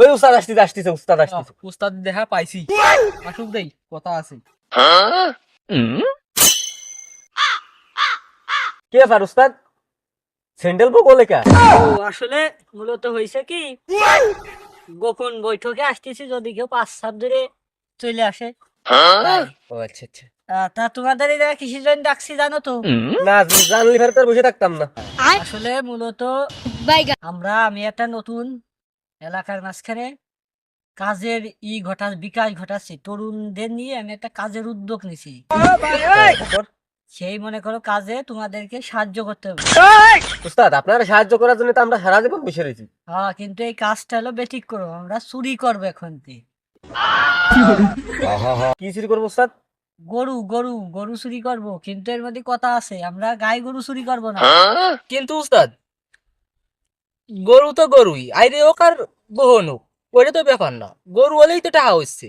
ওই উস্তাদ আসতেছে উস্তাদ আসতেছে। উস্তাদ দেখা পাইছি, আসুক দেই, কথা আছে। কি ব্যাপার উস্তাদ, স্যান্ডেল বলে কা? ও আসলে মূলত হয়েছে কি, গোপন বৈঠকে আসতেছি, যদি কেউ 5-7 ধরে চলে আসে তাই। ও আচ্ছা আচ্ছা। তা তোমাদের এই জায়গায় কিসের জন্য ডাকছি জানো তো? না জানলি ফের তো আর বসে থাকতাম না। আসলে মূলত আমি একটা নতুন এলাকার মাঝখানে কাজের বিকাশ ঘটাচ্ছি, তরুণদের নিয়ে আমি একটা কাজের উদ্যোগ নিছি। তারপর? সেই মনে করো কাজে তোমাদেরকে সাহায্য করতে হবে। উস্তাদ আপনারা সাহায্য করার জন্য তো আমরা সারা জীবন বসে রয়েছি। হ্যাঁ, কিন্তু এই কাজটা হলো ব্যতিক্রম, আমরা চুরি করবো এখন থেকে। কি চুরি করবো উস্তাদ? গরু গরু গরু চুরি করবো, কিন্তু এর মধ্যে কথা আছে, আমরা গাই গরু চুরি করবো না। কিন্তু উস্তাদ, গরু তো গরুই, আইরে হোক আর বহন হোক, ওইটা তো ব্যাপার না, গরু হলেই তো টাকা হচ্ছে।